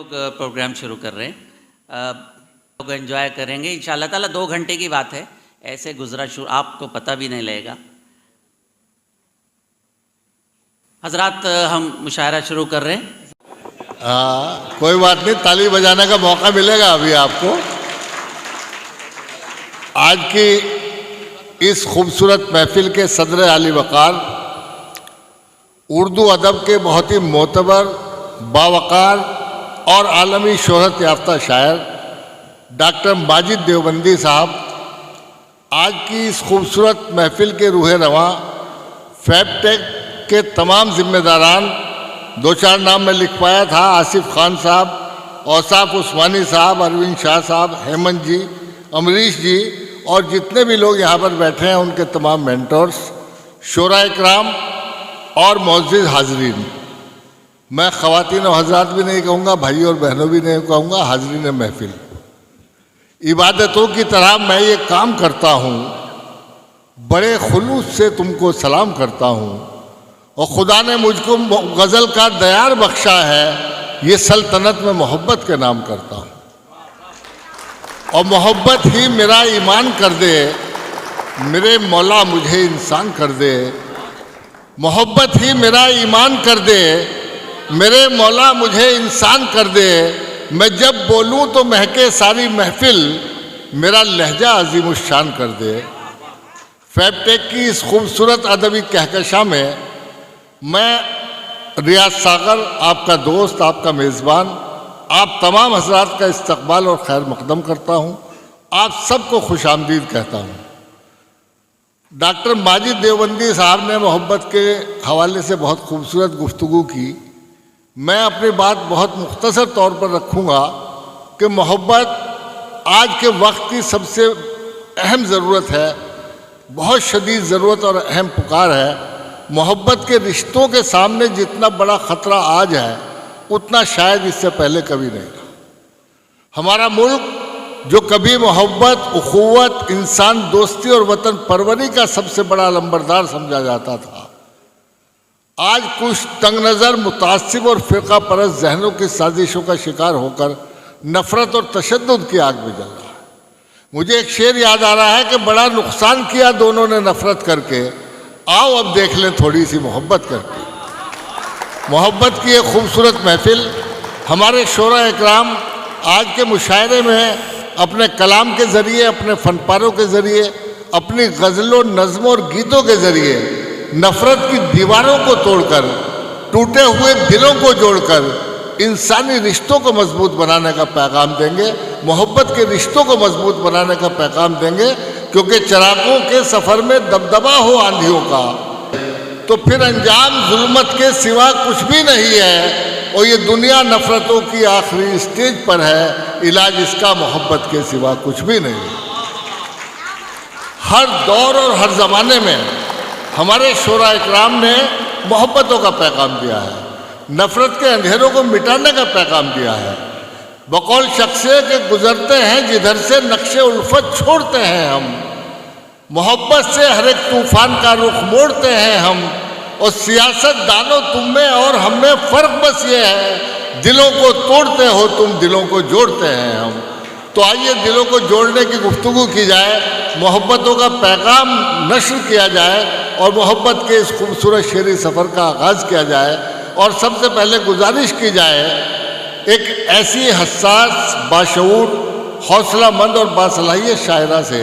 लोग प्रोग्राम शुरू कर रहे हैं, लोग एंजॉय करेंगे इंशाल्लाह ताला। 2 घंटे की बात है, ऐसे गुजरा शुरू आपको पता भी नहीं लगेगा। हजरात, हम मुशायरा शुरू कर रहे हैं। हाँ, कोई बात नहीं, ताली बजाने का मौका मिलेगा अभी आपको। आज की इस खूबसूरत महफिल के सदर आली वक़ार, उर्दू अदब के बहुत ही मोतबर, बावकार और आलमी शोहरत याफ्ता शायर डॉक्टर माजिद देवबंदी साहब आज की इस खूबसूरत महफिल के रूह रवां फैबटेक के तमाम जिम्मेदारान, 2-4 नाम मैं लिख पाया था, आसिफ खान साहब, औसाफ उस्मानी साहब, अरविंद शाह साहब, हेमंत जी, अमरीश जी और जितने भी लोग यहाँ पर बैठे हैं उनके तमाम मेंटर्स, शोरा इकराम और मुअज़्ज़िज़ हाज़रीन। मैं ख़वातीन और हज़रात भी नहीं कहूँगा, भाई और बहनों भी नहीं कहूँगा, हाज़रीन महफिल। इबादतों की तरह मैं ये काम करता हूँ, बड़े खुलूस से तुमको सलाम करता हूँ और खुदा ने मुझको गज़ल का दयार बख्शा है, ये सल्तनत में मोहब्बत के नाम करता हूँ। और मोहब्बत ही मेरा ईमान कर दे, मेरे मौला मुझे इंसान कर दे। मोहब्बत ही मेरा ईमान कर दे, मेरे मौला मुझे इंसान कर दे। मैं जब बोलूं तो महके सारी महफिल, मेरा लहजा अजीमुशान कर दे। फैबटेक की इस खूबसूरत अदबी कहकशा में मैं रियाज सागर, आपका दोस्त, आपका मेज़बान, आप तमाम हज़रात का इस्तकबाल और खैर मकदम करता हूँ। आप सबको खुशामदीद कहता हूँ। डॉक्टर माजिद देवबंदी साहब ने मोहब्बत के हवाले से बहुत खूबसूरत गुफ्तगू की। मैं अपनी बात बहुत मुख्तसर तौर पर रखूँगा कि मोहब्बत आज के वक्त की सबसे अहम ज़रूरत है, बहुत शदीद ज़रूरत और अहम पुकार है। मोहब्बत के रिश्तों के सामने जितना बड़ा ख़तरा आज है, उतना शायद इससे पहले कभी नहीं था। हमारा मुल्क जो कभी मोहब्बत, उखुवत, इंसान दोस्ती और वतन परवरी का सबसे बड़ा लंबरदार समझा जाता था, आज कुछ तंग नज़र, मुतासिब और फ़िरका परस्त जहनों की साजिशों का शिकार होकर नफ़रत और तशद्दुद की आग में जल रहा है। मुझे एक शेर याद आ रहा है कि बड़ा नुकसान किया दोनों ने नफ़रत करके, आओ अब देख लें थोड़ी सी मोहब्बत करके। मोहब्बत की एक खूबसूरत महफिल हमारे शोरा इकराम आज के मुशायरे में अपने कलाम के ज़रिए, अपने फनपारों के ज़रिए, अपनी गज़लों, नज़मों और गीतों के ज़रिए नफ़रत की दीवारों को तोड़कर, टूटे हुए दिलों को जोड़कर इंसानी रिश्तों को मजबूत बनाने का पैगाम देंगे, मोहब्बत के रिश्तों को मजबूत बनाने का पैगाम देंगे। क्योंकि चिरागों के सफ़र में दबदबा हो आंधियों का, तो फिर अंजाम जुल्मत के सिवा कुछ भी नहीं है। और ये दुनिया नफ़रतों की आखिरी स्टेज पर है, इलाज इसका मोहब्बत के सिवा कुछ भी नहीं। हर दौर और हर ज़माने में हमारे शोरा इकराम ने मोहब्बतों का पैगाम दिया है, नफ़रत के अंधेरों को मिटाने का पैगाम दिया है। बकौल शख्से के गुजरते हैं जिधर से नक्शे उल्फत छोड़ते हैं हम, मोहब्बत से हर एक तूफ़ान का रुख मोड़ते हैं हम। और सियासत दानों तुम में और हम में फ़र्क बस ये है, दिलों को तोड़ते हो तुम, दिलों को जोड़ते हैं हम। तो आइए दिलों को जोड़ने की गुफ्तगू की जाए, मोहब्बतों का पैगाम नश्र किया जाए और मोहब्बत के इस खूबसूरत शेरी सफ़र का आगाज़ किया जाए। और सबसे पहले गुजारिश की जाए एक ऐसी हसास, बाशऊर, हौसलामंद और बासलाहियत शायरा से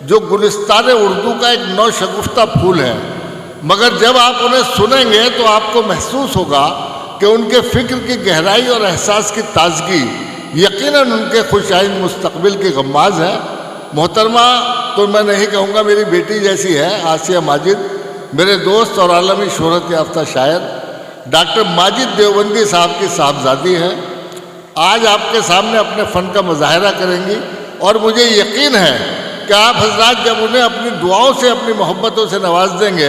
जो गुलिस्तान उर्दू का एक नौशगुफ्ता फूल है, मगर जब आप उन्हें सुनेंगे तो आपको महसूस होगा कि उनके फ़िक्र की गहराई और एहसास की ताजगी यकीनन उनके खुशाइंद मुस्तकबिल की गम्माज़ है। मोहतरमा तो मैं नहीं कहूँगा, मेरी बेटी जैसी है आसिया माजिद, मेरे दोस्त और आलमी शोहरत याफ्ता शायर डॉक्टर माजिद देवबंदी साहब की साहबजादी हैं। आज आपके सामने अपने फ़न का मुजाहरा करेंगी और मुझे यकीन है कि आप हजरात जब उन्हें अपनी दुआओं से, अपनी मोहब्बतों से नवाज देंगे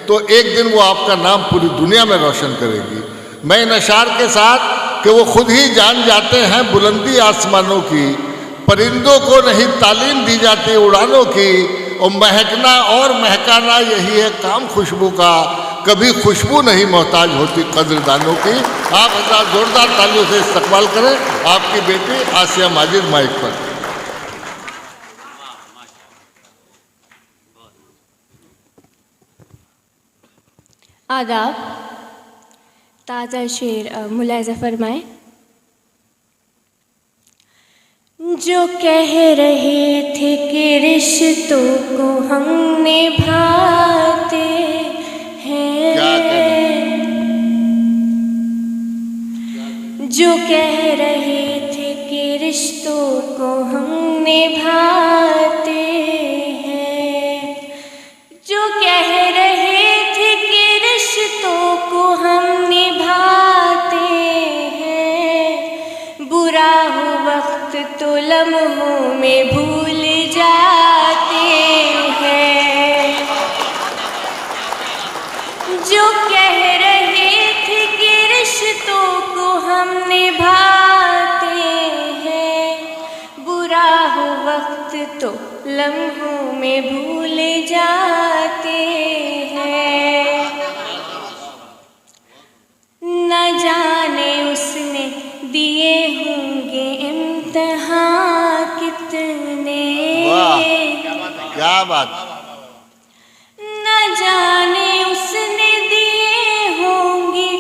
तो एक दिन वो आपका नाम पूरी दुनिया में रोशन करेगी। मैं इन अशार के साथ कि वो खुद ही जान जाते हैं बुलंदी आसमानों की, परिंदों को नहीं तालीम दी जाती उड़ानों की, और महकना और महकाना यही है काम खुशबू का, कभी खुशबू नहीं मोहताज होती कदरदानों की। आप हजरात जोरदार तालियों से इस्तकबाल करें आपकी बेटी आसिया माजिद माइक पर। आदाब। ताज़ा शेर मुलाहिज़ा फरमाएं। जो कह रहे थे कि रिश्तों को हम निभाते हैं, जो कह रहे थे कि रिश्तों को हम निभाते हैं, जो कह रहे थे कि रिश्तों को हम निभाते हैं, बुरा हो वक्त तो लम्हों में भूल जाते हैं। जो कह रहे थे कि रिश्तों को हम निभाते हैं, बुरा हो वक्त तो लम्हों में भूल जाते हैं। न जाने उसने दिए होंगे इम्तिहान कितने, क्या बात। न जाने उसने दिए होंगे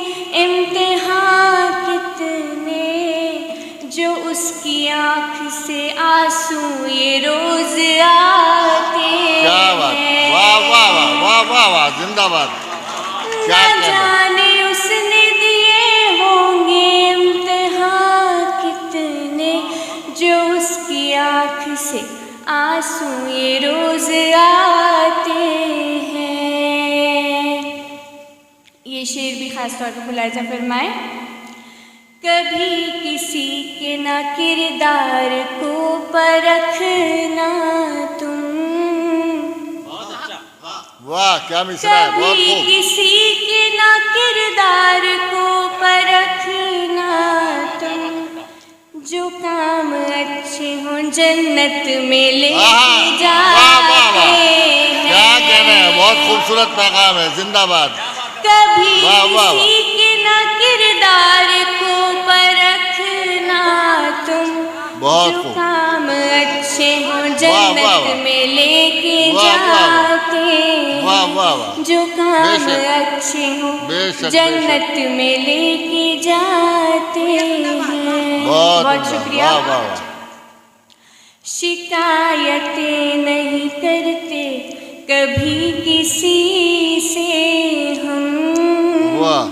इम्तिहान कितने, जो उसकी आँख से आंसू ये रोज आते हैं। वाह वाह वाह वाह वाह वाह, जिंदाबाद। क्या न जाने उसने दिए होंगे इम्तिहान कितने, जो उसकी आँख से आंसू ये रोज आते हैं। ये शेर भी खास तौर पर मुलाहिज़ा फरमाएं। कभी किसी के ना किरदार को परखना तुम, वाह क्या मिसरा है, बहुत कभी खूब। किसी के ना किरदार को परखना तुम, जो काम अच्छे हों जन्नत में ले जाते हैं। क्या कहना है, बहुत खूबसूरत पैगाम है, जिंदाबाद। कभी वाह, वाह, वाह। किसी के ना किरदार को परखना तुम, बहुत जो खूब। काम अच्छे हों वाह, जन्नत वाह। में लेके वाह, वाह, वाह। जाते हैं। वाह वाह वाह, जो काम बेशक, अच्छे हों बेशक, जन्नत में लेके जाते हैं। बहुत बहुत शुक्रिया। वाह वाह वाह। शिकायतें नहीं करते कभी किसी से हम, वाह।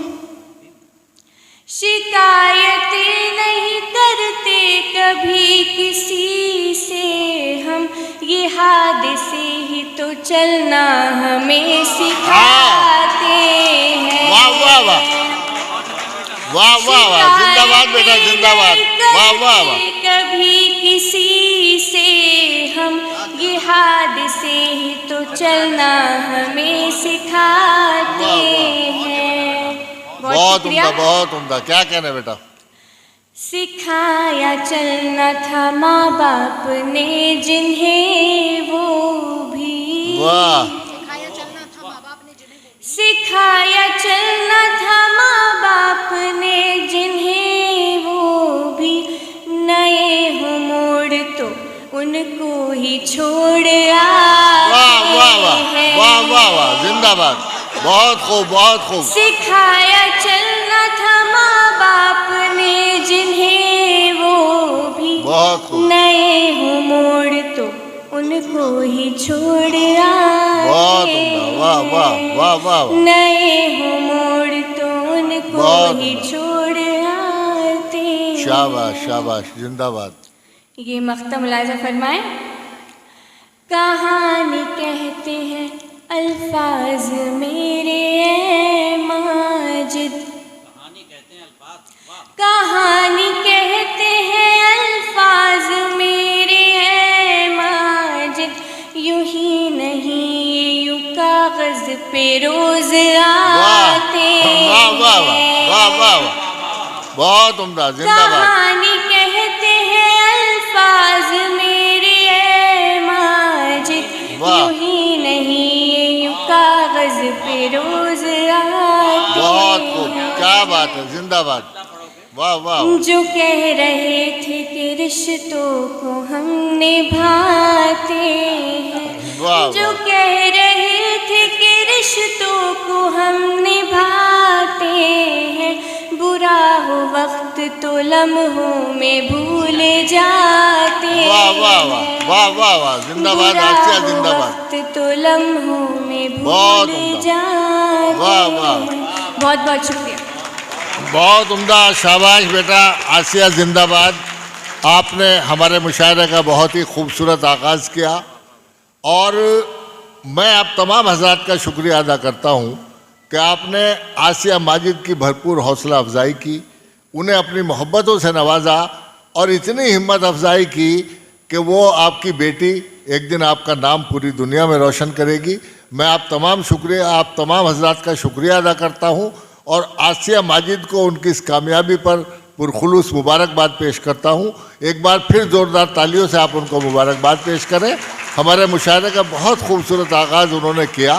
शिकायतें नहीं करते कभी किसी से हम, ये हादसे ही तो चलना हमें सिखाते हैं। वाह वाह वाह वाह वाह वाह, जिंदाबाद बेटा जिंदाबाद। वाह वाह वाह। कभी किसी से हम, ये हादसे ही तो चलना हमें सिखाते हैं। बहुत शुक्रिया। उम्दा, बहुत उम्दा। क्या कहना है बेटा। सिखाया चलना था माँ बाप ने जिन्हें, वो भी वाह। सिखाया चलना था माँ बाप ने जिन्हें, वो भी नए हो मोड़ तो उनको ही छोड़ आते वाह वाह वाह हैं। वाह वाह वाह, जिंदाबाद। बहुत खूब बहुत खूब। सिखाया चलना था माँ बाप ने जिन्हें, वो भी बहुत खूब। नए हो मोड़ तो उनको ही छोड़ बहुत आते उम्दा। वाह वाह वाह वाह वाह। नए हो मोड़ तो उनको बहुत ही उम्दा। छोड़ आते हैं। शाबाश शाबाश, जिंदाबाद। ये मख्ता मुलाहिज़ा फरमाएं। कहानी कहते हैं अल्फाज मेरे ए माजिद, कहानी कहते हैं अल्फाज मेरे ए माजिद, यूं ही नहीं ये यूं कागज पे रोज आते वाह वाह वाह वाह वाह वाह, बहुत उम्दा, जिंदाबाद। कहानी कहते हैं अल्फाज मेरे ए माजिद, वाह। यूं ही नहीं ये यूं कागज पे रोज जिंदाबाद। वाह वाह। जो कह रहे थे कि रिश्तों को हम निभाते हैं, वाह जो वाह। कह रहे थे कि रिश्तों को हम निभाते हैं, बुरा हो वक्त तो लम्हों में भूल जाते हैं। वाह वाह वाह वाह वाह वाह। जिंदाबाद बुरा आसिया, हो जिंदाबाद। वक्त तो लम्हों में बहुत भूल उम्दा। जाते वाह वाह। हैं। बहुत बहुत शुक्रिया। बहुत उम्दा, शाबाश बेटा, आसिया जिंदाबाद। आपने हमारे मुशायरे का बहुत ही खूबसूरत आगाज़ किया और मैं आप तमाम हजरात का शुक्रिया अदा करता हूँ कि आपने आसिया माजिद की भरपूर हौसला अफजाई की, उन्हें अपनी मोहब्बतों से नवाजा और इतनी हिम्मत अफजाई की कि वो आपकी बेटी एक दिन आपका नाम पूरी दुनिया में रोशन करेगी। मैं आप तमाम हजरात का शुक्रिया अदा करता हूँ और आसिया माजिद को उनकी इस कामयाबी पर पुरखुलूस मुबारकबाद पेश करता हूँ। एक बार फिर ज़ोरदार तालियों से आप उनको मुबारकबाद पेश करें। हमारे मुशायरे का बहुत खूबसूरत आगाज़ उन्होंने किया।